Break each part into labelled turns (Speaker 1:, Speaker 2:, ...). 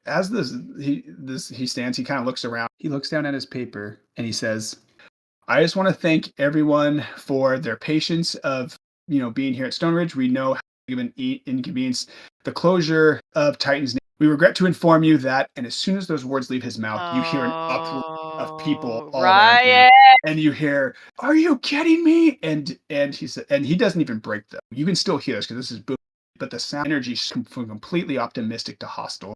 Speaker 1: as he stands, he kind of looks around. He looks down at his paper and he says, I just want to thank everyone for their patience of, being here at Stone Ridge. We know how given inconvenience the closure of Titan's name. We regret to inform you that, and as soon as those words leave his mouth, you hear an uproar of people all around you,
Speaker 2: Riot!
Speaker 1: and you hear, "Are you kidding me?" And he said, and he doesn't even break them. You can still hear this because this is boom, but the sound energy is from completely optimistic to hostile,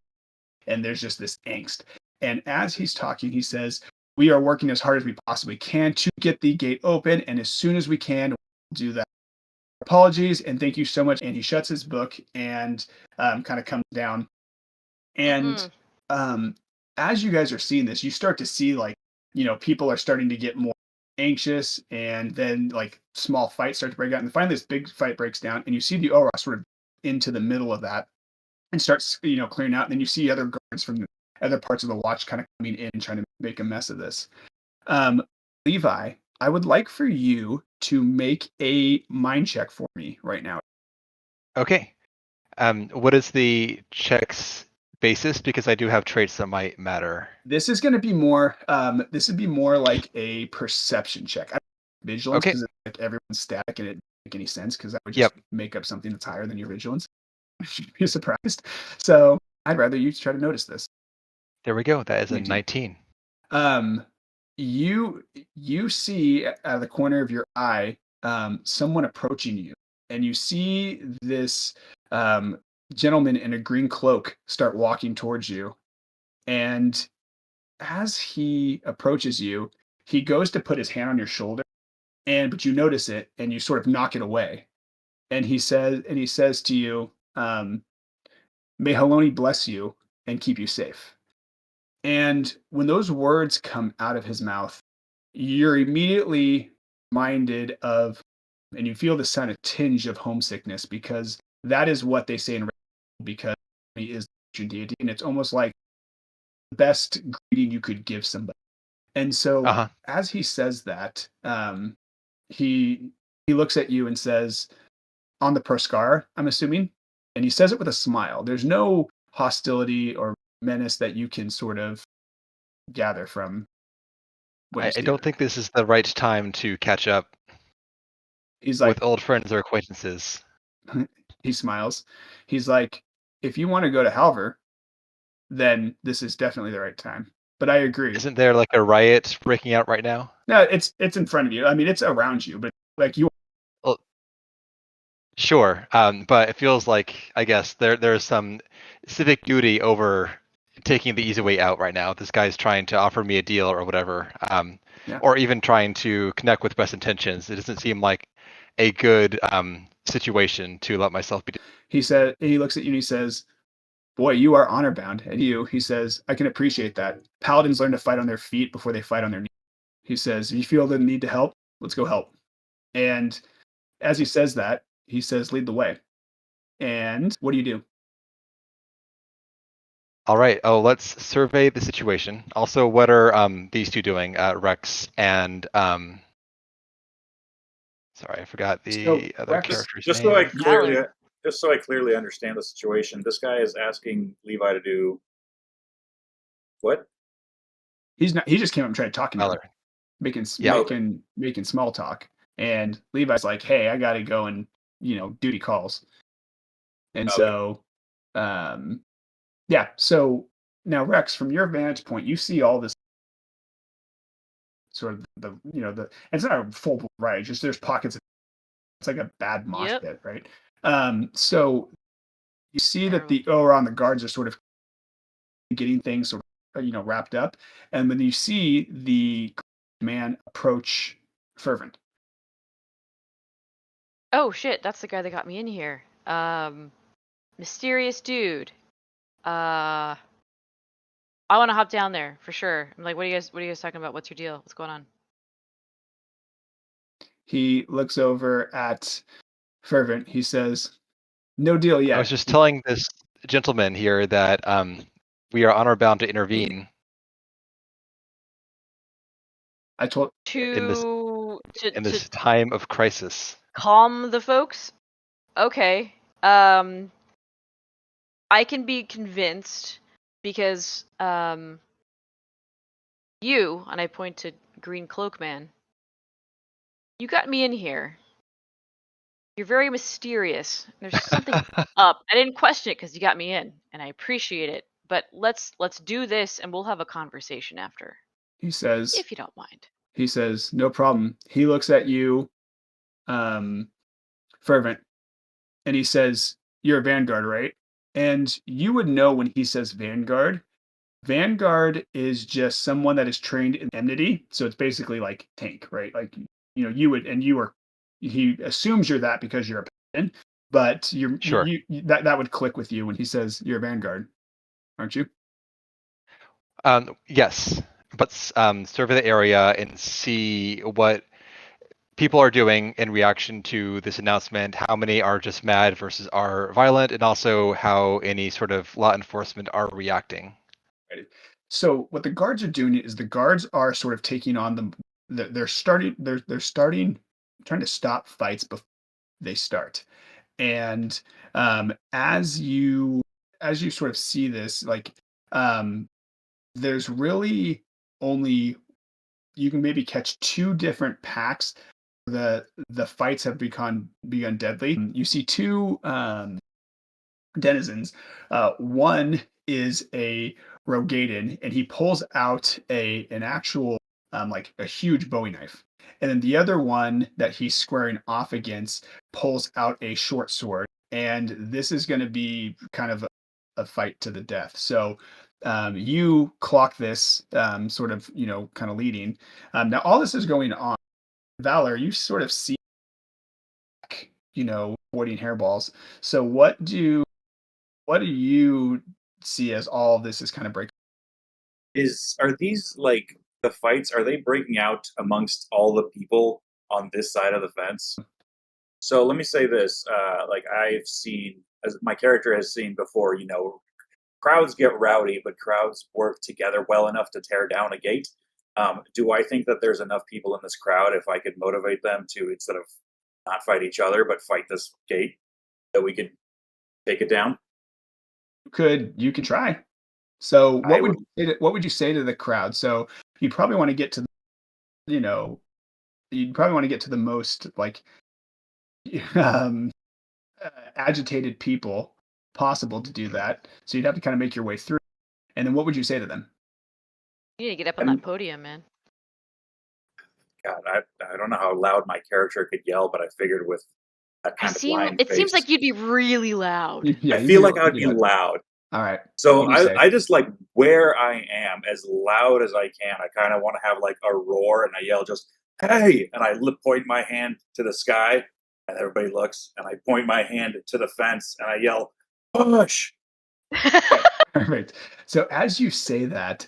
Speaker 1: and there's just this angst. And as he's talking, he says, we are working as hard as we possibly can to get the gate open, and as soon as we can, we'll do that. Apologies and thank you so much. And he shuts his book and kind of comes down. And as you guys are seeing this, you start to see people are starting to get more anxious, and then like small fights start to break out. And finally, this big fight breaks down, and you see the Ora sort of into the middle of that and starts clearing out. And then you see other guards from the other parts of the watch kind of coming in and trying to make a mess of this. Levi, I would like for you to make a mind check for me right now.
Speaker 3: Okay. What is the check's basis? Because I do have traits that might matter.
Speaker 1: This is going to be more. This would be more like a perception check. Vigilance, because like everyone's static and it doesn't make any sense. Because I would just make up something that's higher than your vigilance. You'd be surprised. So I'd rather you try to notice this.
Speaker 3: There we go. That is a 19.
Speaker 1: You see out of the corner of your eye someone approaching you, and you see this gentleman in a green cloak start walking towards you. And as he approaches you, he goes to put his hand on your shoulder, but you notice it and you sort of knock it away. And he says to you, may Haloni bless you and keep you safe. And when those words come out of his mouth, you're immediately reminded of, and you feel the kind of tinge of homesickness, because that is what they say in because he is the deity, and it's almost like the best greeting you could give somebody. And so as he says that, he looks at you and says, on the Proscar, I'm assuming, and he says it with a smile. There's no hostility or menace that you can sort of gather from
Speaker 3: I don't think this is the right time to catch up.
Speaker 1: He's like,
Speaker 3: with old friends or acquaintances.
Speaker 1: He smiles. He's like, if you want to go to Halver, then this is definitely the right time. But I agree.
Speaker 3: Isn't there like a riot breaking out right now?
Speaker 1: No, it's in front of you. I mean, it's around you, but like you.
Speaker 3: Well, sure, but it feels like, I guess, there's some civic duty over taking the easy way out right now. This guy's trying to offer me a deal or whatever, or even trying to connect with best intentions. It doesn't seem like a good situation to let myself be.
Speaker 1: He looks at you and he says, boy, you are honor bound. And he says, I can appreciate that. Paladins learn to fight on their feet before they fight on their knees. He says, if you feel the need to help, let's go help. And as he says that, he says, lead the way. And what do you do?
Speaker 3: All right. Oh, let's survey the situation. Also, what are these two doing? Rex and sorry, I forgot the other character's
Speaker 4: just
Speaker 3: name.
Speaker 4: Just so I clearly understand the situation, this guy is asking Levi to do what?
Speaker 1: He's not. He just came up and tried talking to him, making small talk. And Levi's like, "Hey, I got to go and duty calls." And so, yeah. So now, Rex, from your vantage point, you see all this sort of the it's not a full riot. Just there's pockets of it's like a bad mosh pit, right? So you see that the Oron, the guards are sort of getting things sort of, wrapped up. And when you see the man approach Fervent.
Speaker 2: Oh shit, that's the guy that got me in here. Mysterious dude. I want to hop down there for sure. I'm like, what are you guys talking about? What's your deal? What's going on?
Speaker 1: He looks over at Fervent. He says, no deal yet.
Speaker 3: I was just telling this gentleman here that we are honor bound to intervene.
Speaker 1: I told
Speaker 3: in this time of crisis.
Speaker 2: Calm the folks? Okay. I can be convinced because you, and I point to Green Cloak Man, you got me in here. You're very mysterious. There's something up. I didn't question it because you got me in, and I appreciate it. But let's do this, and we'll have a conversation after,
Speaker 1: He says,
Speaker 2: if you don't mind.
Speaker 1: no problem. He looks at you, Fervent, and he says, you're a Vanguard, right? And you would know when he says Vanguard. Vanguard is just someone that is trained in enmity. So it's basically like tank, right? Like, he assumes you're that because you're a paladin, but
Speaker 3: Sure.
Speaker 1: that would click with you when he says you're a Vanguard, aren't you?
Speaker 3: Yes, but survey the area and see what people are doing in reaction to this announcement. How many are just mad versus are violent, and also how any sort of law enforcement are reacting.
Speaker 1: Right. So what the guards are doing is the guards are sort of taking on they're starting trying to stop fights before they start. And as you sort of see this, like there's really only, you can maybe catch two different packs. The fights have begun deadly. You see two denizens. One is a Rogaden, and he pulls out an actual like a huge Bowie knife. And then the other one that he's squaring off against pulls out a short sword. And this is going to be kind of a fight to the death. So you clock this sort of, kind of leading. Now, all this is going on. Valor, you sort of see, avoiding hairballs. So what do you see as all of this is kind of breaking?
Speaker 4: Are these like the fights? Are they breaking out amongst all the people on this side of the fence? So let me say this: like I've seen, as my character has seen before, crowds get rowdy, but crowds work together well enough to tear down a gate. Do I think that there's enough people in this crowd, if I could motivate them to, instead of not fight each other but fight this gate, that we could take it down?
Speaker 1: You could try. So
Speaker 4: I
Speaker 1: what would you say to the crowd? So you'd probably want to get to, you'd probably want to get to the most like um, agitated people possible to do that. So you'd have to kind of make your way through. And then what would you say to them?
Speaker 2: You need to get up on that podium, man.
Speaker 4: God, I don't know how loud my character could yell, but I figured with that kind of blind
Speaker 2: It
Speaker 4: face,
Speaker 2: seems like you'd be really loud.
Speaker 1: Yeah,
Speaker 4: I feel like I'd be loud.
Speaker 1: All right.
Speaker 4: So
Speaker 1: What do you say?
Speaker 4: I just like where I am as loud as I can. I kind of want to have like a roar, and I yell just, "Hey!" And I point my hand to the sky, and everybody looks, and I point my hand to the fence, and I yell, "Push!"
Speaker 1: Perfect. So as you say that,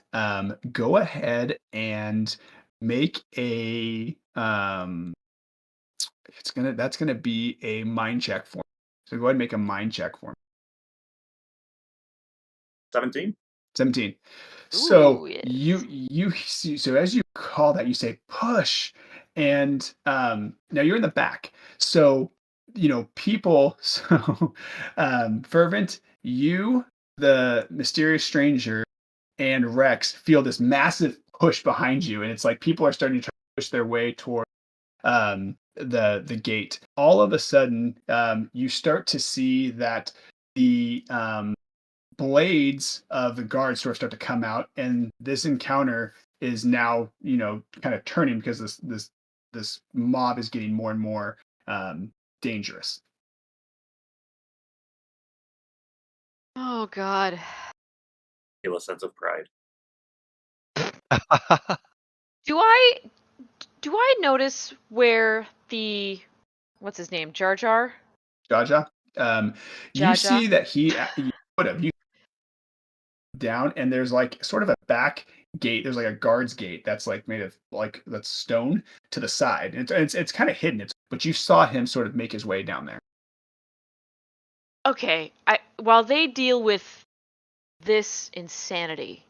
Speaker 1: go ahead and make a that's gonna be a mind check for me. So go ahead and make a mind check for me.
Speaker 4: 17.
Speaker 1: 17. So
Speaker 2: Ooh, yes.
Speaker 1: you see, so as you call that, you say push, and now you're in the back. So people. So Fervent, you, the mysterious stranger, and Rex feel this massive push behind you, and it's like people are starting to try to push their way toward the gate. All of a sudden, you start to see that the blades of the guards sort of start to come out, and this encounter is now kind of turning because this mob is getting more and more dangerous.
Speaker 2: Oh God.
Speaker 4: Feel a sense of pride.
Speaker 2: Do I notice where the, what's his name, Jaja?
Speaker 1: Jaja, you
Speaker 2: Jaja?
Speaker 1: see that you would have you down, and there's like sort of a back gate. There's like a guard's gate that's like made of like that's stone to the side. It's kind of hidden. But you saw him sort of make his way down there.
Speaker 2: Okay, while they deal with this insanity,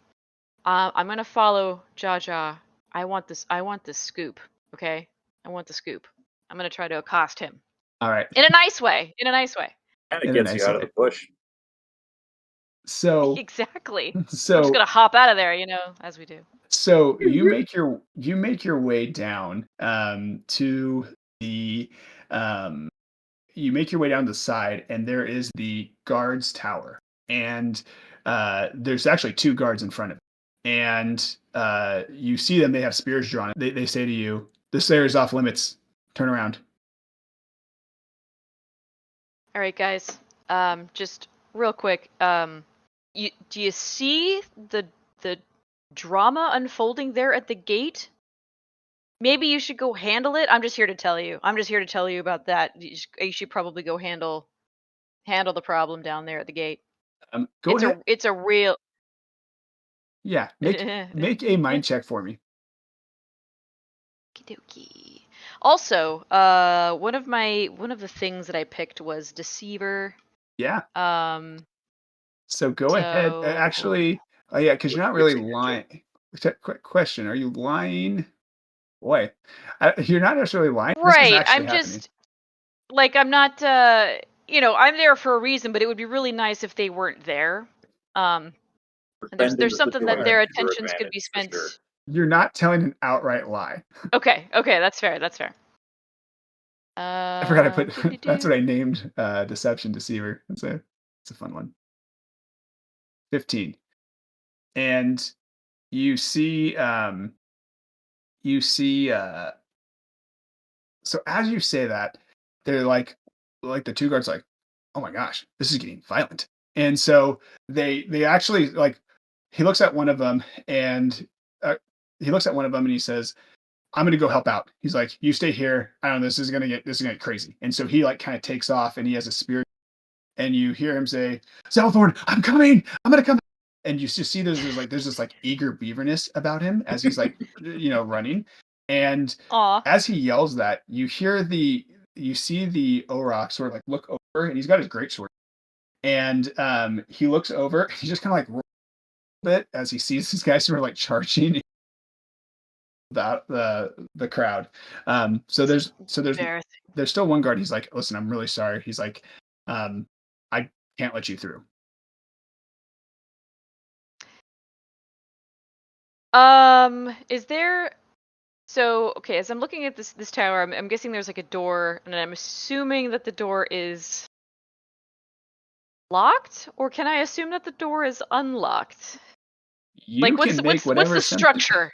Speaker 2: I'm gonna follow Jaja. I want this scoop. Okay, I want the scoop. I'm gonna try to accost him
Speaker 1: All right.
Speaker 2: in a nice way. In a nice way.
Speaker 4: And it
Speaker 1: In a
Speaker 4: gets
Speaker 1: nice
Speaker 4: you out of
Speaker 1: way.
Speaker 4: the bush.
Speaker 1: So
Speaker 2: Exactly. I'm
Speaker 1: so
Speaker 2: just gonna hop out of there, as we do.
Speaker 1: so you make your way down to the you make your way down the side, and there is the guards tower, and there's actually two guards in front of it, and you see them. They have spears drawn. They say to you, "This area is off limits. Turn around."
Speaker 2: All right, guys. Just real quick. Do you see the drama unfolding there at the gate? Maybe you should go handle it. I'm just here to tell you. I'm just here to tell you about that. You should probably go handle the problem down there at the gate.
Speaker 1: Go ahead.
Speaker 2: It's a real.
Speaker 1: Yeah, make a mind check for me.
Speaker 2: Okie-dokie. Also, one of the things that I picked was Deceiver.
Speaker 1: Yeah.
Speaker 2: Um,
Speaker 1: So go ahead.
Speaker 2: so-
Speaker 1: Actually, oh yeah, because you're not really lying. Quick question: are you lying? Boy, you're not necessarily lying. This is
Speaker 2: right.
Speaker 1: actually
Speaker 2: I'm
Speaker 1: happening.
Speaker 2: just like I'm not. I'm there for a reason, but it would be really nice if they weren't there. And there's something that their attentions could be spent.
Speaker 4: Sure.
Speaker 1: You're not telling an outright lie.
Speaker 2: Okay, that's fair. That's fair.
Speaker 1: I forgot to put. That's what I named Deception Deceiver. It's a fun one. 15, and you see so as you say that, they're like the two guards like, oh my gosh, this is getting violent. And so they actually like, he looks at one of them and he says, I'm gonna go help out. He's like, you stay here. I don't know, this is gonna get crazy. And so he like kind of takes off, and he has a spear, and you hear him say, Zelthorn, I'm coming, I'm gonna come. And you just see there's this like eager beaverness about him as he's like running. And
Speaker 2: Aw.
Speaker 1: as he yells that, you see the Orok sort of like look over, and he's got his greatsword. And he looks over, he just kind of like rolls a bit as he sees this guy sort of like charging the crowd. So there's still one guard. He's like, listen, I'm really sorry. He's like, I can't let you through.
Speaker 2: Is there? So okay, as I'm looking at this tower, I'm guessing there's like a door, and I'm assuming that the door is locked, or can I assume that the door is unlocked?
Speaker 1: You
Speaker 2: what's the structure?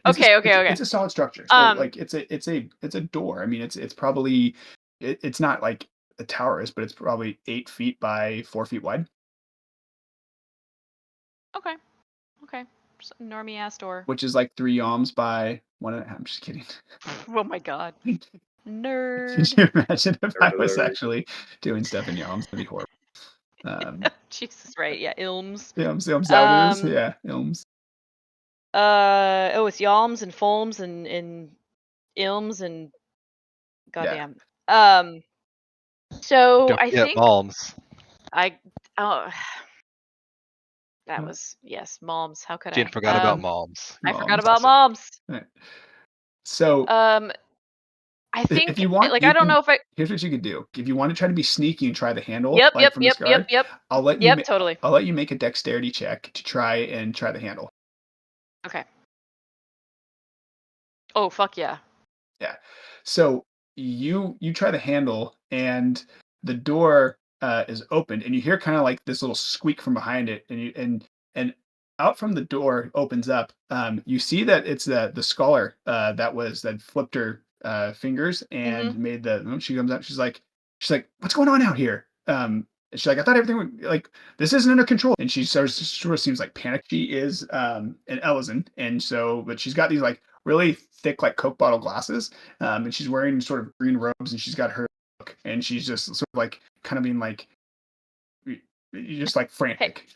Speaker 2: Okay.
Speaker 1: It's a solid structure. So like it's a door. I mean, it's probably it's not like a tower is, but it's probably 8 feet by 4 feet wide.
Speaker 2: Okay. Just a normie ass door.
Speaker 1: Which is like 3 yalms by 1.5. I'm just kidding.
Speaker 2: Oh my god. Nerd.
Speaker 1: Could you imagine if I was actually doing stuff in yalms? That'd be horrible.
Speaker 2: Jesus, right? Yeah, ilms.
Speaker 1: Ilms. Yeah, ilms.
Speaker 2: It's yalms and foams and ilms and goddamn. Yeah. So
Speaker 3: Don't
Speaker 2: I
Speaker 3: forget
Speaker 2: think
Speaker 3: Malms.
Speaker 2: That was moms. How could
Speaker 3: Jin
Speaker 2: I?
Speaker 3: forgot about Malms.
Speaker 2: I forgot about moms.
Speaker 1: Right. So
Speaker 2: I think
Speaker 1: if you want,
Speaker 2: I don't know if I.
Speaker 1: Here's what you could do. If you want to try to be sneaky and try the handle,
Speaker 2: Yep.
Speaker 1: I'll let you.
Speaker 2: Totally.
Speaker 1: I'll let you make a dexterity check to try the handle.
Speaker 2: Okay. Oh fuck yeah.
Speaker 1: Yeah. So you try the handle, and the door is opened, and you hear kind of like this little squeak from behind it, and out from the door opens up. You see that it's the scholar that flipped her fingers and made the. She comes out. She's like, what's going on out here? She's like, I thought everything would, like, this isn't under control. And she sort of seems like panicked. She is an Ellison, and so, but she's got these like really thick like Coke bottle glasses, and she's wearing sort of green robes, and she's got her book, and she's just sort of like kind of being like, just like frantic.
Speaker 2: Hey.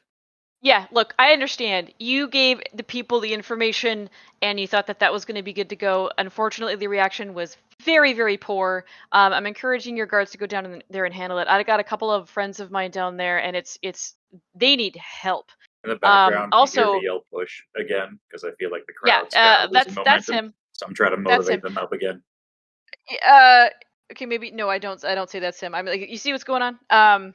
Speaker 2: Yeah, look, I understand. You gave the people the information, and you thought that was going to be good to go. Unfortunately, the reaction was very, very poor. I'm encouraging your guards to go down there and handle it. I got a couple of friends of mine down there, and they need help.
Speaker 4: In the background, also, you hear me yell push again, because I feel like the crowd's losing
Speaker 2: that's him.
Speaker 4: So I'm trying to motivate them up again.
Speaker 2: Okay, maybe no, I don't say that's him. I'm like, you see what's going on?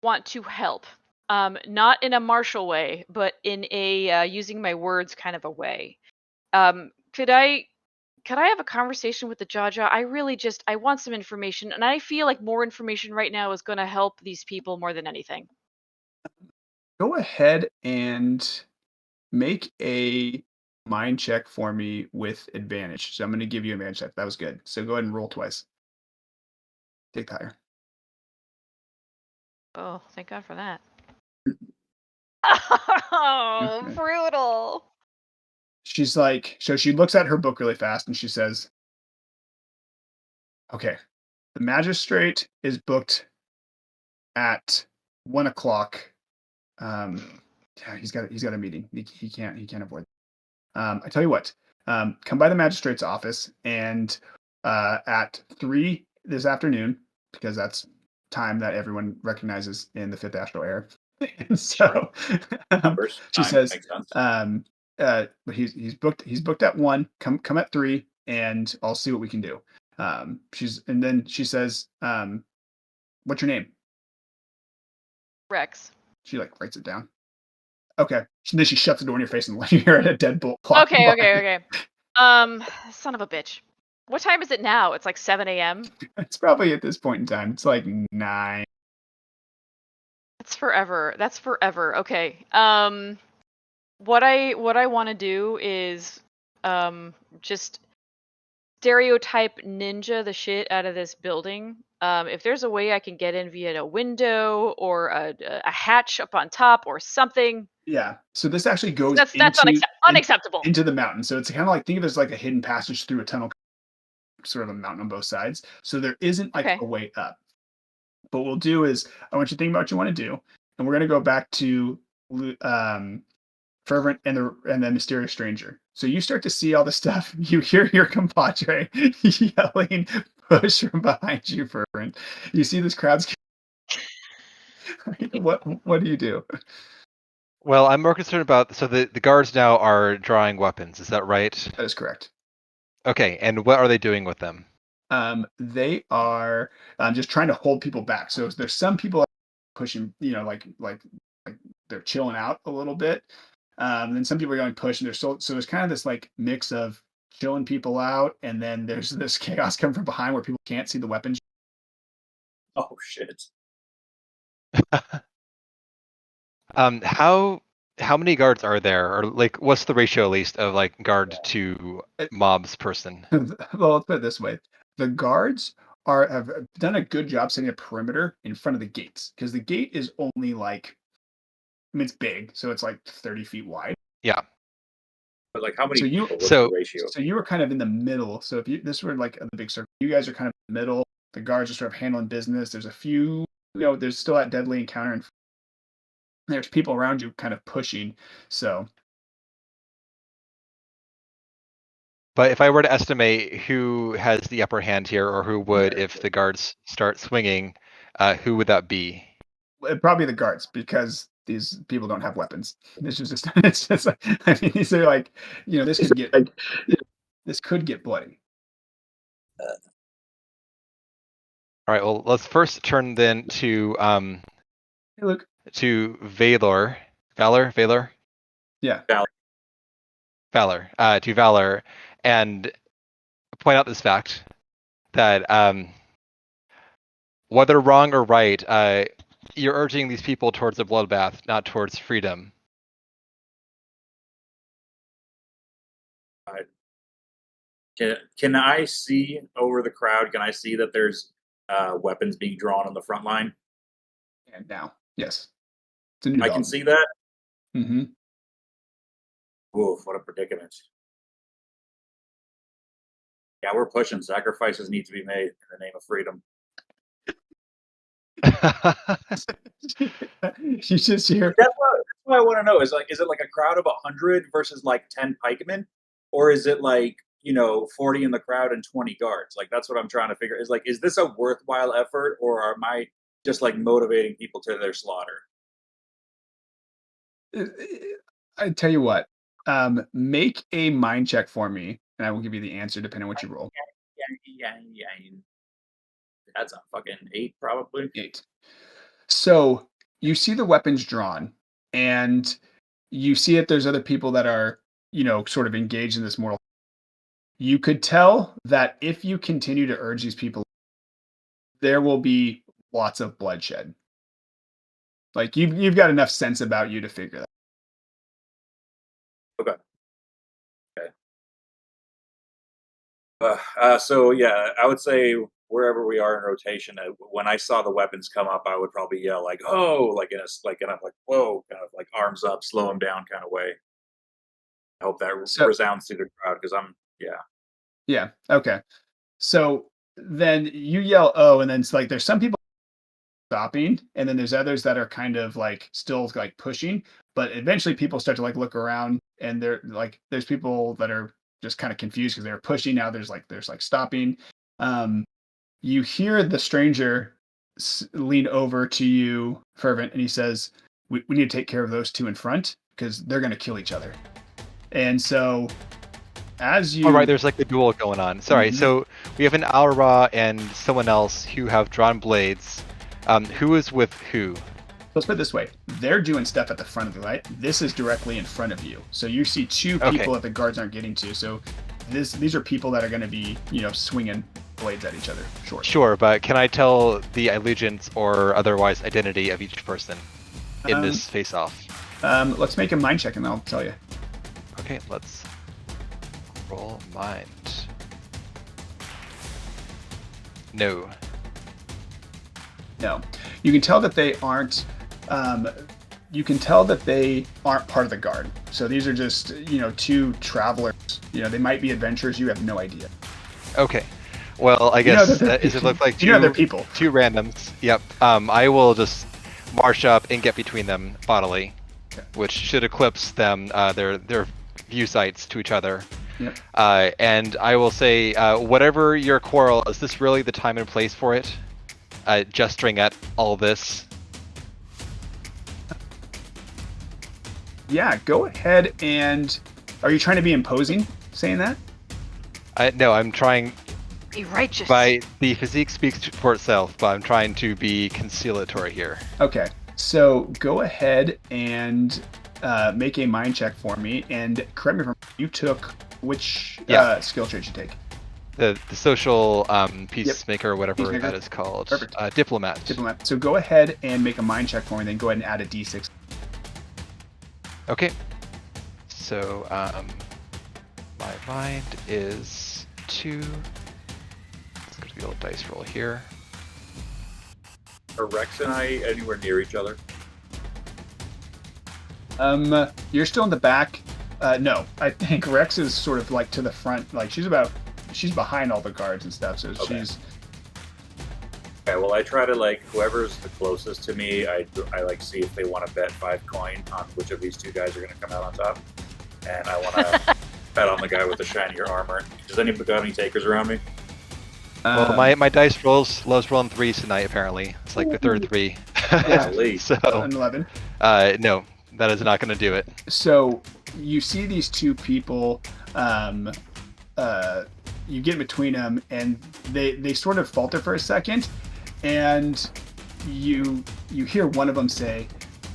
Speaker 2: want to help. Not in a martial way, but in a using my words kind of a way. Could I have a conversation with the Jaja? I want some information, and I feel like more information right now is going to help these people more than anything.
Speaker 1: Go ahead and make a mind check for me with advantage. So I'm going to give you a advantage check. That was good. So go ahead and roll twice. Take the higher.
Speaker 2: Oh, thank God for that. Oh,
Speaker 1: Okay.
Speaker 2: brutal.
Speaker 1: She's like, so she looks at her book really fast and she says, okay, the magistrate is booked at 1:00. Yeah, he's got a meeting. He can't avoid. I tell you what, come by the magistrate's office and at 3 this afternoon, because that's time that everyone recognizes in the fifth astral era. And so
Speaker 4: Numbers.
Speaker 1: she
Speaker 4: Time
Speaker 1: says,
Speaker 4: makes sense.
Speaker 1: but he's booked at 1. Come at 3, and I'll see what we can do. And then she says, what's your name?
Speaker 2: Rex.
Speaker 1: She like writes it down. Okay. Then she shuts the door in your face and you hear a deadbolt clock.
Speaker 2: Okay. Son of a bitch. What time is it now? It's like 7 a.m.
Speaker 1: It's probably at this point in time. It's like 9.
Speaker 2: That's forever. Okay. What I want to do is just stereotype ninja the shit out of this building. If there's a way I can get in via a window or a hatch up on top or something.
Speaker 1: Yeah. So this actually goes
Speaker 2: That's unacceptable.
Speaker 1: into the mountain. So it's kind of like, think of it as like a hidden passage through a tunnel, sort of a mountain on both sides. So there isn't like a way up. But what we'll do is I want you to think about what you want to do, and we're going to go back to Fervent and the mysterious stranger. So you start to see all the stuff. You hear your compadre yelling, "Push from behind you, Fervent." You see this crowd's. What do you do?
Speaker 3: Well, I'm more concerned about, so the guards now are drawing weapons. Is that right?
Speaker 1: That is correct.
Speaker 3: Okay, and what are they doing with them?
Speaker 1: They are just trying to hold people back. So there's some people pushing, like they're chilling out a little bit. Then some people are going push, and so there's kind of this like mix of chilling people out, and then there's this chaos coming from behind where people can't see the weapons.
Speaker 4: Oh shit.
Speaker 3: How many guards are there, or like what's the ratio at least of like guard to mobs person?
Speaker 1: Well, let's put it this way: the guards have done a good job setting a perimeter in front of the gates, because the gate is only like, I mean, it's big, so it's like 30 feet wide.
Speaker 3: Yeah.
Speaker 4: But like, how many
Speaker 1: So
Speaker 4: people? What's the ratio?
Speaker 1: So you were kind of in the middle. So if this were like the big circle, you guys are kind of in the middle. The guards are sort of handling business. There's a few, there's still that deadly encounter, and there's people around you kind of pushing. So.
Speaker 3: But if I were to estimate who has the upper hand here, or who would if the guards start swinging, who would that be?
Speaker 1: Probably the guards, because these people don't have weapons. It's just like, I mean, these are like, this could get bloody.
Speaker 3: All right. Well, let's first turn then to
Speaker 1: Hey, Luke.
Speaker 3: to Valor. Valor.
Speaker 1: Yeah.
Speaker 3: Valor. To Valor, and point out this fact that whether wrong or right, you're urging these people towards a bloodbath, not towards freedom.
Speaker 4: Can I see over the crowd? Can I see that there's weapons being drawn on the front line?
Speaker 1: And now, yes.
Speaker 4: I can see that?
Speaker 1: Mm-hmm.
Speaker 4: Oof, what a predicament. Yeah, we're pushing. Sacrifices need to be made in the name of freedom.
Speaker 1: You just hear.
Speaker 4: That's what I want to know. Is it like a crowd of 100 versus like 10 pikemen? Or is it like, 40 in the crowd and 20 guards? Like, that's what I'm trying to figure. Is this a worthwhile effort, or am I just like motivating people to their slaughter?
Speaker 1: I tell you what, make a mind check for me, and I will give you the answer depending on what you roll.
Speaker 4: Yeah. That's a fucking 8, probably.
Speaker 1: 8. So you see the weapons drawn, and you see that there's other people that are, sort of engaged in this mortal. You could tell that if you continue to urge these people, there will be lots of bloodshed. Like you've got enough sense about you to figure that.
Speaker 4: Okay. So yeah, I would say wherever we are in rotation, when I saw the weapons come up, I would probably yell like, "Oh!" like in a whoa, kind of like arms up, slow him down kind of way. I hope that resounds through the crowd because
Speaker 1: Yeah. Okay. So then you yell, "Oh!" and then it's like there's some people stopping, and then there's others that are kind of like still like pushing, but eventually people start to like look around, and they're like there's people that are just kind of confused because they're pushing. Now there's like stopping. You hear the stranger lean over to you, Fervent, and he says, we need to take care of those two in front because they're going to kill each other. And so as you...
Speaker 3: All right, there's like a duel going on. Sorry, so we have an Aura and someone else who have drawn blades. Who is with who?
Speaker 1: Let's put it this way. They're doing stuff at the front of the light. This is directly in front of you. So you see two people that the guards aren't getting to. So these are people that are going to be, swinging blades at each other.
Speaker 3: Sure, but can I tell the allegiance or otherwise identity of each person in this face-off?
Speaker 1: Let's make a mind check and I'll tell you.
Speaker 3: Okay, let's roll mind. No.
Speaker 1: You can tell that they aren't. You can tell that they aren't part of the guard. So these are just, two travelers. They might be adventurers. You have no idea.
Speaker 3: Okay. Well, I guess it looked like
Speaker 1: they're people.
Speaker 3: Two randoms. Yep. I will just march up and get between them bodily, which should eclipse them, their view sights to each other.
Speaker 1: Yep.
Speaker 3: And I will say, whatever your quarrel, is this really the time and place for it? Gesturing at all this.
Speaker 1: Yeah, go ahead and... Are you trying to be imposing saying that?
Speaker 3: No, I'm trying...
Speaker 2: Be righteous.
Speaker 3: The physique speaks for itself, but I'm trying to be conciliatory here.
Speaker 1: Okay, so go ahead and make a mind check for me, and correct me if I'm wrong, you took which skill trait you take?
Speaker 3: The social peacemaker, or whatever that is called.
Speaker 1: Perfect.
Speaker 3: Diplomat.
Speaker 1: So go ahead and make a mind check for me, then go ahead and add a d6.
Speaker 3: Okay. So my mind is 2. Let's go to the old dice roll here.
Speaker 4: Are Rex and I anywhere near each other?
Speaker 1: You're still in the back. No, I think Rex is sort of like to the front. Like she's behind all the guards and stuff. So she's...
Speaker 4: Okay, well, I try to, like, whoever's the closest to me, I like, see if they want to bet 5 coin on which of these two guys are going to come out on top. And I want to bet on the guy with the shinier armor. Does anybody got any takers around me?
Speaker 3: Well, my dice rolls, loves rolling 3s tonight, apparently. It's like the third 3.
Speaker 1: Yeah,
Speaker 3: so,
Speaker 1: an 11.
Speaker 3: No, that is not going to do it.
Speaker 1: So you see these two people, you get between them, and they sort of falter for a second, and you hear one of them say,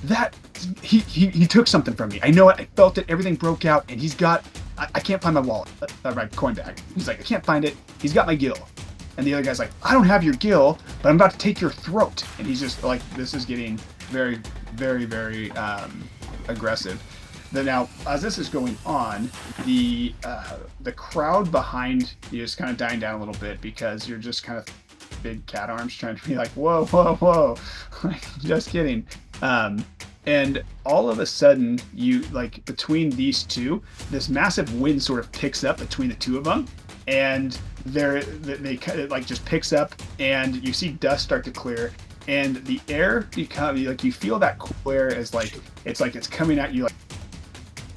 Speaker 1: "That he took something from me. I know it. I felt it. Everything broke out, and he's got. I can't find my wallet, my coin bag. He's like, I can't find it. He's got my gill." And the other guy's like, "I don't have your gill, but I'm about to take your throat." And he's just like, this is getting very, very, very aggressive. Now, as this is going on, the crowd behind you is kind of dying down a little bit because you're just kind of big cat arms trying to be like, whoa, whoa, whoa. Just kidding. And all of a sudden, you like between these two, this massive wind sort of picks up between the two of them, and they kind of like just picks up, and you see dust start to clear, and the air become like you feel that cool air as like it's coming at you like.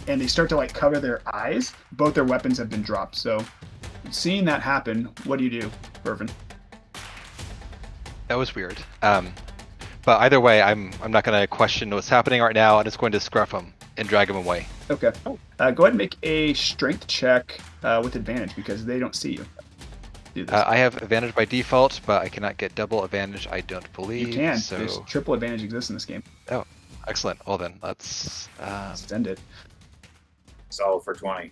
Speaker 1: And they start to like cover their eyes. Both their weapons have been dropped. So, seeing that happen, what do you do, Fervent?
Speaker 3: That was weird. But either way, I'm not going to question what's happening right now. I'm just going to scruff him and drag him away.
Speaker 1: Okay. Go ahead and make a strength check with advantage because they don't see you. do this.
Speaker 3: I have advantage by default, but I cannot get double advantage, I don't believe.
Speaker 1: You can.
Speaker 3: So...
Speaker 1: There's triple advantage exists in this game.
Speaker 3: Oh, excellent. Well then, let's
Speaker 1: Send it.
Speaker 4: Solid for 20.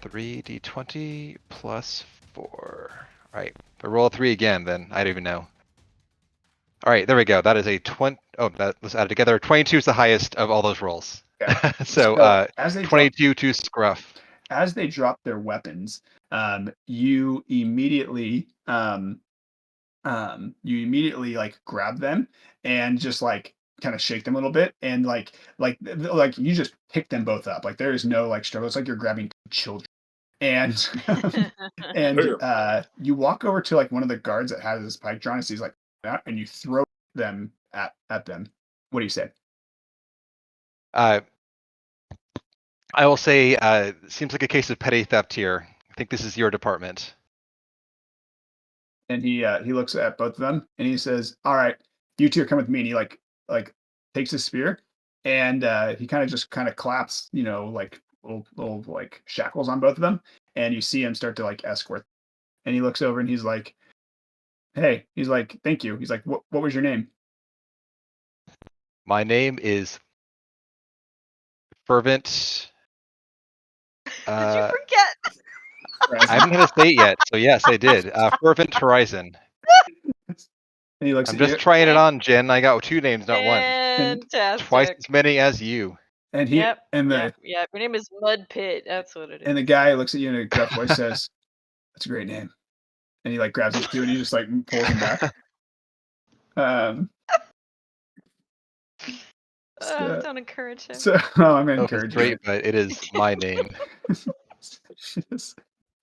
Speaker 3: 3d20 plus 4. All right, if I roll a 3 again, then I don't even know. All right, there we go. That is a 20. Oh, that was added together. 22 is the highest of all those rolls.
Speaker 1: Okay.
Speaker 3: So
Speaker 1: as they
Speaker 3: 22 to scruff.
Speaker 1: As they drop their weapons, you immediately like grab them and just like kind of shake them a little bit, and like you just pick them both up. Like there is no like struggle. It's like you're grabbing children. And you walk over to like one of the guards that has his pike drawn, and he's like, and you throw them at them. What do you say?
Speaker 3: I will say, seems like a case of petty theft here. I think this is your department.
Speaker 1: And he looks at both of them and he says, "All right, you two come with me." And he like takes his spear and he kind of claps, like little like shackles on both of them, and you see him start to like escort. And he looks over and he's like, "Hey," he's like, "Thank you." He's like, "What was your name?"
Speaker 3: My name is Fervent.
Speaker 2: Did you forget?
Speaker 3: I haven't had a state yet, so yes, I did. Fervent Horizon.
Speaker 1: And he looks
Speaker 3: I'm
Speaker 1: at
Speaker 3: just
Speaker 1: you,
Speaker 3: trying it on, Jen. I got 2 names, not one.
Speaker 2: Fantastic.
Speaker 3: Twice as many as you.
Speaker 1: and he
Speaker 2: Yep.
Speaker 1: and the
Speaker 2: Yep. Your name is Mud Pit. That's what it is.
Speaker 1: and the guy looks at you in a gruff voice, says, "That's a great name." And he like grabs his too, and he just like pulls him back.
Speaker 2: Don't encourage him.
Speaker 1: So I'm
Speaker 3: Oh, it's
Speaker 1: encouraging
Speaker 3: great, but it is my name.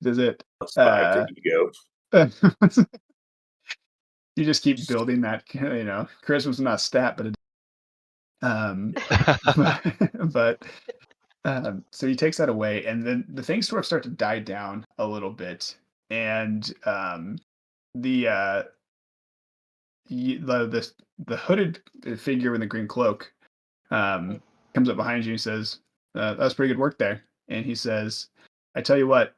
Speaker 1: Does it?
Speaker 4: Plus 5 to ego.
Speaker 1: You just keep building that. Charisma's not a stat, but so he takes that away, and then the things sort of start to die down a little bit, and the hooded figure in the green cloak comes up behind you and says, "That was pretty good work there." And he says, "I tell you what,"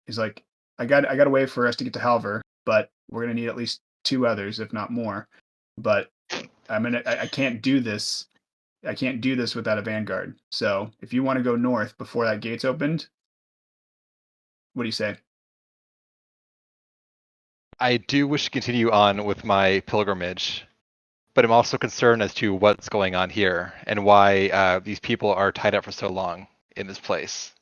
Speaker 1: he's like, I got a way for us to get to Halver, but we're gonna need at least 2 others, if not more. But I can't do this. I can't do this without a vanguard. So if you want to go north before that gate's opened, what do you say?"
Speaker 3: I do wish to continue on with my pilgrimage, but I'm also concerned as to what's going on here and why these people are tied up for so long in this place.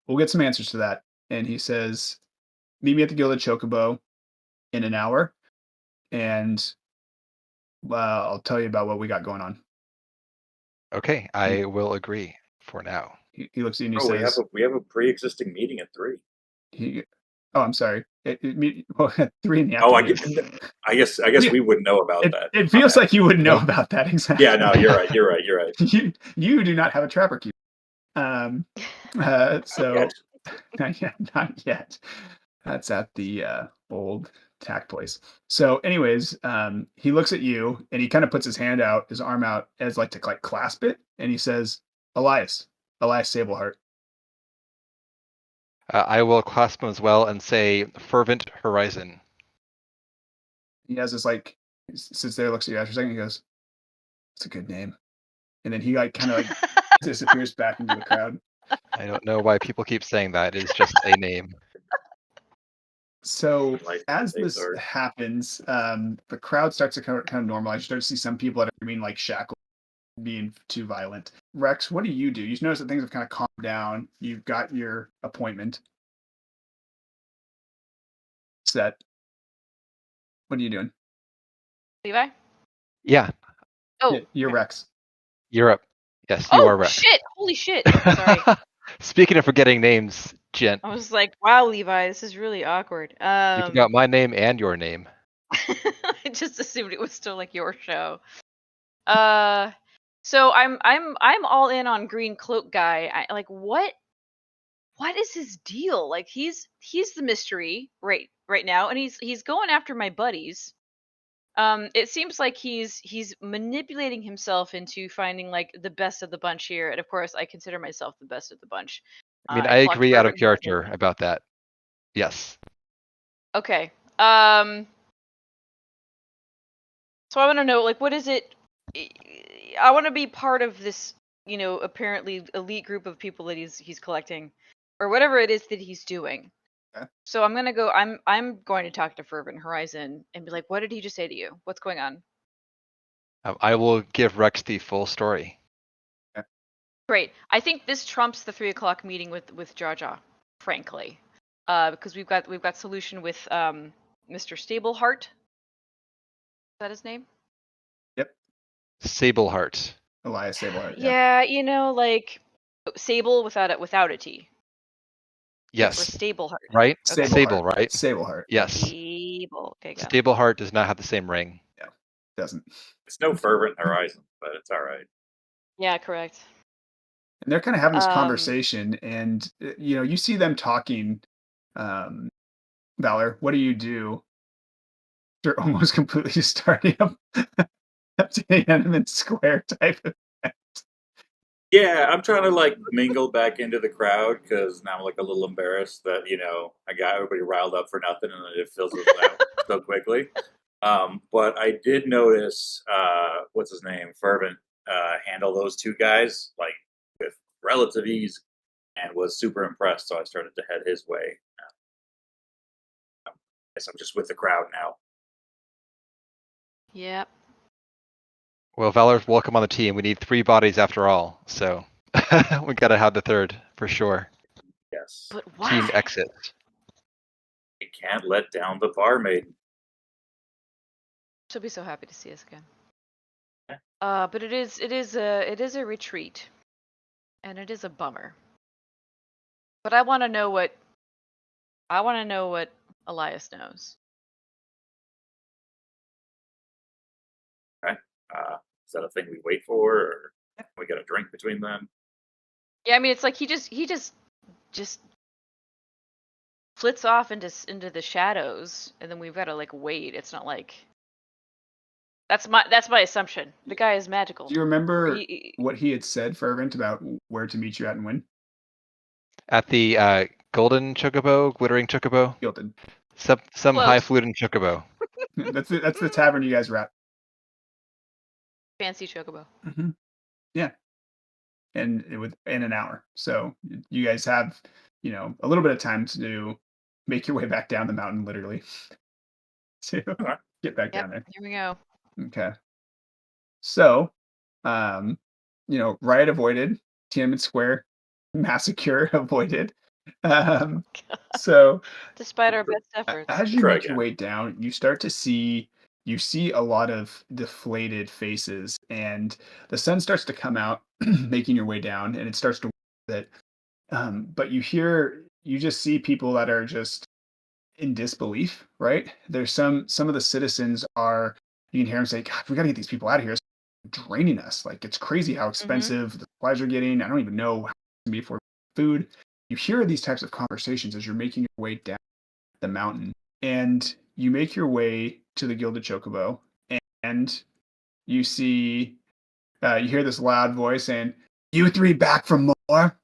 Speaker 1: We'll get some answers to that. And he says, "Meet me at the Gilded Chocobo in an hour, and I'll tell you about what we got going on."
Speaker 3: Okay, I will agree for now.
Speaker 1: He looks at you and he says,
Speaker 4: we have a pre-existing meeting at 3.
Speaker 1: I'm sorry. At 3 in the
Speaker 4: Oh,
Speaker 1: afternoon.
Speaker 4: I guess we wouldn't know about that.
Speaker 1: It feels like you wouldn't know about that, exactly.
Speaker 4: Yeah, no, you're right.
Speaker 1: You do not have a trapper key. So not yet. That's at the old tack place. So, anyways, he looks at you and he kind of puts his hand out, his arm out, as like to like clasp it, and he says, Elias Sablehart."
Speaker 3: I will clasp him as well and say Fervent Horizon.
Speaker 1: He has this like sits there, looks at you after a second, he goes, "It's a good name." And then he like kind of like disappears back into the crowd.
Speaker 3: I don't know why people keep saying that. It is just a name.
Speaker 1: So as this happens, the crowd starts to kind of normalize. You start to see some people that are being like shackled, being too violent. Rex, what do? You notice that things have kind of calmed down. You've got your appointment set. What are you doing?
Speaker 2: Levi?
Speaker 3: Yeah.
Speaker 2: Oh,
Speaker 1: you're Rex.
Speaker 3: You're up. Yes, you are Rex.
Speaker 2: Shit! Holy shit! Sorry.
Speaker 3: Speaking of forgetting names, Jen.
Speaker 2: I was like, wow, Levi, this is really awkward.
Speaker 3: You forgot my name and your name.
Speaker 2: I just assumed it was still like your show. So I'm all in on Green Cloak guy. What is his deal? Like he's the mystery right now, and he's going after my buddies. It seems like he's manipulating himself into finding like the best of the bunch here, and of course I consider myself the best of the bunch.
Speaker 3: I mean, I agree out of character about that. Yes.
Speaker 2: Okay. So I want to know, like, what is it? I want to be part of this, apparently elite group of people that he's collecting, or whatever it is that he's doing.
Speaker 1: Okay.
Speaker 2: So I'm gonna go. I'm going to talk to Fervent Horizon and be like, what did he just say to you? What's going on?
Speaker 3: I will give Rex the full story.
Speaker 2: Great. I think this trumps the 3:00 meeting with Jaja, frankly, because we've got solution with Mr. Stablehart. Is that his name?
Speaker 1: Yep.
Speaker 3: Sablehart.
Speaker 1: Elias Sablehart. Yeah.
Speaker 2: Yeah, like Sable without a T. Or
Speaker 3: Yes.
Speaker 2: Stablehart.
Speaker 3: Right?
Speaker 2: Okay.
Speaker 3: Sable, right?
Speaker 1: Sablehart.
Speaker 3: Yes.
Speaker 2: Sable. Okay, got it.
Speaker 3: Stablehart does not have the same ring.
Speaker 1: Yeah. Doesn't.
Speaker 4: It's no Fervent Horizon, but it's all right.
Speaker 2: Yeah, correct.
Speaker 1: And they're kind of having this conversation, and you see them talking. Valor, what do you do? They're almost completely just starting up to Tiananmen Square type of.
Speaker 4: Yeah, I'm trying to like mingle back into the crowd because now I'm like a little embarrassed that I got everybody riled up for nothing and then it fizzles out so quickly. But I did notice what's his name, Fervent, handle those two guys like with relative ease and was super impressed. So I started to head his way. I guess I'm just with the crowd now.
Speaker 2: Yep.
Speaker 3: Well, Valor's welcome on the team. We need 3 bodies after all, so we gotta have the 3rd for sure.
Speaker 4: Yes.
Speaker 2: But why?
Speaker 3: Team exit.
Speaker 4: You can't let down the barmaid.
Speaker 2: She'll be so happy to see us again.
Speaker 4: Yeah.
Speaker 2: But it is a retreat, and it is a bummer. But I want to know what Elias knows.
Speaker 4: Okay. Is that a thing we wait for, or we get a drink between them?
Speaker 2: Yeah, I mean, it's like he just flits off into the shadows, and then we've got to like wait. It's not like that's my assumption. The guy is magical.
Speaker 1: Do you remember what he had said, Fervent, about where to meet you at and when?
Speaker 3: At the golden chocobo, glittering chocobo,
Speaker 1: Gilded.
Speaker 3: some
Speaker 2: Close.
Speaker 3: highfalutin chocobo.
Speaker 1: That's the tavern you guys were at.
Speaker 2: Fancy chocobo.
Speaker 1: Mm-hmm. Yeah. And in an hour, so you guys have a little bit of time to make your way back down the mountain, literally, to get back down there.
Speaker 2: Here we go.
Speaker 1: Okay. So, riot avoided, Tiananmen Square massacre avoided. So,
Speaker 2: despite our best efforts,
Speaker 1: as you make your way down, you start to see a lot of deflated faces, and the sun starts to come out, making your way down, and it starts to that. But you just see people that are just in disbelief, right? There's some of the citizens are, you can hear them say, God, we got to get these people out of here. It's draining us. Like, it's crazy how expensive the supplies are getting. I don't even know how it's going to be for food. You hear these types of conversations as you're making your way down the mountain, and you make your way to the Gilded Chocobo, and you see, you hear this loud voice saying, "You 3 back for more?"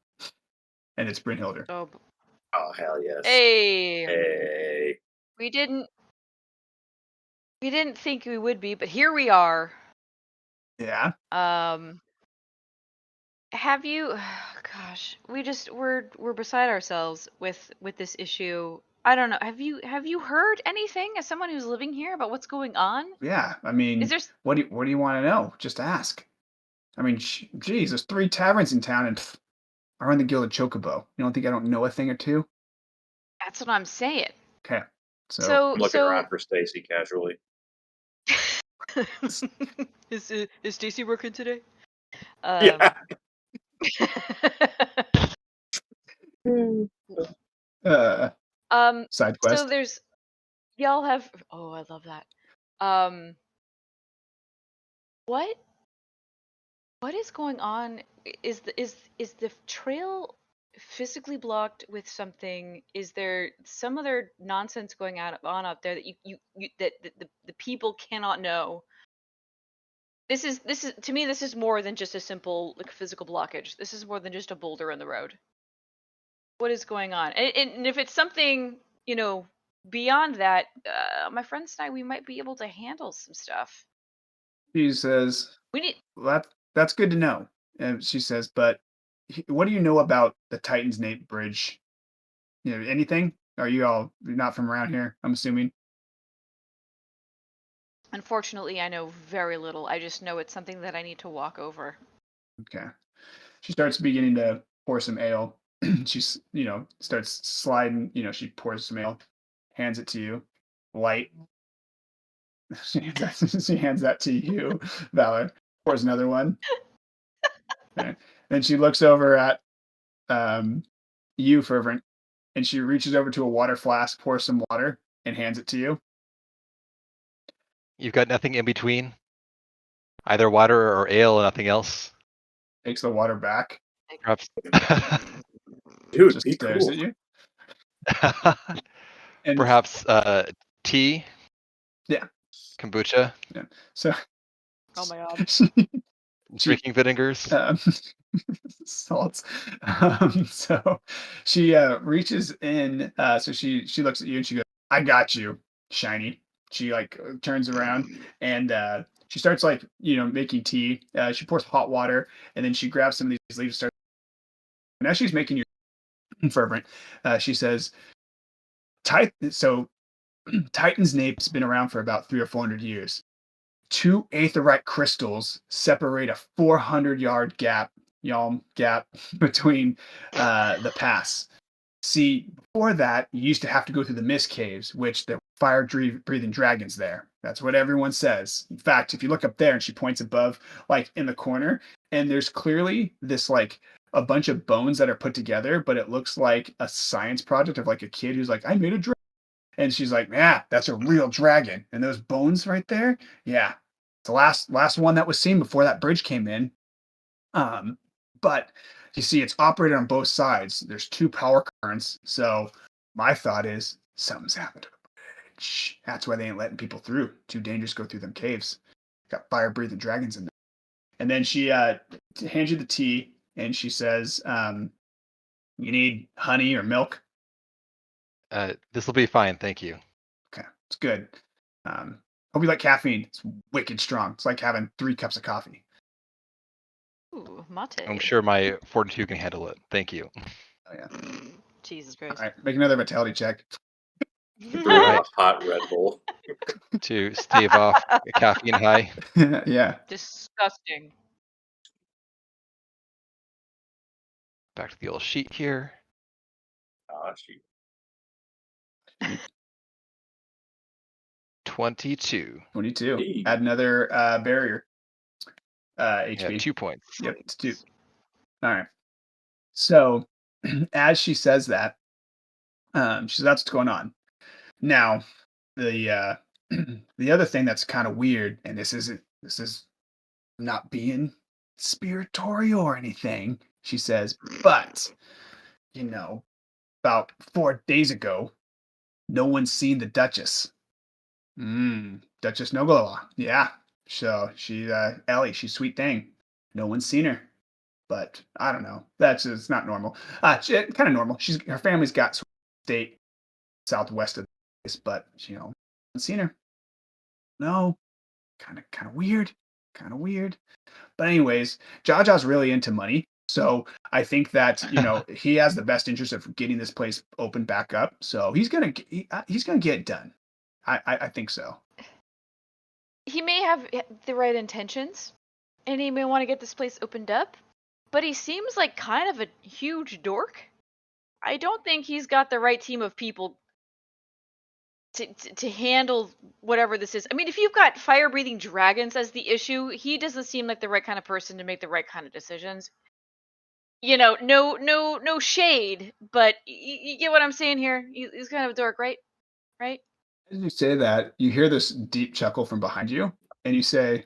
Speaker 1: And it's Brynhildr.
Speaker 4: Oh, hell yes.
Speaker 2: Hey. We didn't think we would be, but here we are.
Speaker 1: Yeah.
Speaker 2: Have you? Gosh, we're beside ourselves with this issue. I don't know. Have you heard anything as someone who's living here about what's going on?
Speaker 1: Yeah. I mean, what do you want to know? Just ask. I mean, geez, there's 3 taverns in town, and are in the Gilded Chocobo. You don't think I don't know a thing or two?
Speaker 2: That's what I'm saying.
Speaker 1: Okay.
Speaker 2: So
Speaker 4: I'm looking around for Stacy casually.
Speaker 2: Is Stacy working today?
Speaker 4: Yeah.
Speaker 1: Side quest.
Speaker 2: So there's y'all have. Oh, I love that. What is going on? Is the trail physically blocked with something? Is there some other nonsense going on out there that you that the people cannot know? This is to me, this is more than just a simple like physical blockage. This is more than just a boulder in the road. What is going on? And if it's something beyond that, my friends and I, we might be able to handle some stuff.
Speaker 1: She says,
Speaker 2: We need.
Speaker 1: well, that's good to know. And she says, but what do you know about the Titan's Nate Bridge? Anything? Are you're not from around here, I'm assuming?
Speaker 2: Unfortunately, I know very little. I just know it's something that I need to walk over.
Speaker 1: Okay. She starts beginning to pour some ale. She's, starts sliding, she pours some ale, hands it to you. Light. She hands that to you, Valor. Pours another one. Okay. Then she looks over at you, Fervent, and she reaches over to a water flask, pours some water, and hands it to you.
Speaker 3: You've got nothing in between? Either water or ale and nothing else?
Speaker 1: Takes the water back.
Speaker 3: Perhaps.
Speaker 4: Dude,
Speaker 1: Just
Speaker 4: be
Speaker 1: stares
Speaker 4: cool.
Speaker 1: at you. And
Speaker 3: Perhaps tea?
Speaker 1: Yeah.
Speaker 3: Kombucha?
Speaker 1: Yeah. So.
Speaker 2: Oh my god.
Speaker 3: Drinking vinegars?
Speaker 1: Salts. So she reaches in. So she looks at you and she goes, "I got you, Shiny." She turns around and she starts making tea. She pours hot water and then she grabs some of these leaves. Starts. And as she's making your Fervent, she says, So Titan's Nape's been around for about 300 or 400 years. 2 aetherite crystals separate a 400-yard gap between the pass. See, before that, you used to have to go through the mist caves, which there were fire-breathing dragons there. That's what everyone says. In fact, if you look up there, and she points above, in the corner, and there's clearly this a bunch of bones that are put together, but it looks like a science project of a kid who's like, I made a dragon. And she's like, yeah, that's a real dragon. And those bones right there, yeah, it's the last one that was seen before that bridge came in. But you see, it's operated on both sides. There's 2 power currents. So my thought is something's happened to the bridge. That's why they ain't letting people through. Too dangerous to go through them caves. Got fire-breathing dragons in there. And then she hands you the tea, and she says, you need honey or milk?
Speaker 3: This will be fine, thank you.
Speaker 1: Okay, it's good. Hope you like caffeine. It's wicked strong. It's like having 3 cups of coffee.
Speaker 2: Ooh, mate.
Speaker 3: I'm sure my fortitude can handle it. Thank you.
Speaker 1: Oh yeah.
Speaker 2: Jesus
Speaker 1: All
Speaker 2: Christ.
Speaker 1: right, make another vitality check.
Speaker 3: Right.
Speaker 4: Hot Red Bull.
Speaker 3: To stave off a caffeine high.
Speaker 1: Yeah.
Speaker 2: Disgusting.
Speaker 3: Back to the old sheet here.
Speaker 4: Shoot.
Speaker 3: 22.
Speaker 1: 22.
Speaker 4: Hey.
Speaker 1: Add another barrier. HP.
Speaker 3: Yeah, 2 points.
Speaker 1: Yep, it's 2. All right. So as she says that, she says that's what's going on. Now, the the other thing that's kind of weird, and this is not being spiritorial or anything, she says, but about 4 days ago, no one's seen the Duchess. Duchess Nogala. Yeah. So she Ellie, she's sweet thing. No one's seen her. But I don't know. It's not normal. Kind of normal. Her family's got state southwest of this, but haven't seen her. No. Kind of weird. Kind of weird. But anyways, Jaja's really into money. So I think that he has the best interest of getting this place opened back up. So he's gonna get it done. I think so.
Speaker 2: He may have the right intentions, and he may want to get this place opened up, but he seems like kind of a huge dork. I don't think he's got the right team of people to handle whatever this is. I mean, if you've got fire-breathing dragons as the issue, he doesn't seem like the right kind of person to make the right kind of decisions. No shade, but you get what I'm saying here? He's kind of a dork, right? Right?
Speaker 1: As you say that, you hear this deep chuckle from behind you, and you say,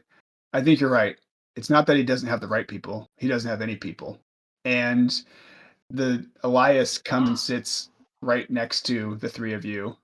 Speaker 1: I think you're right. It's not that he doesn't have the right people. He doesn't have any people. And the Elias comes and sits right next to the 3 of you,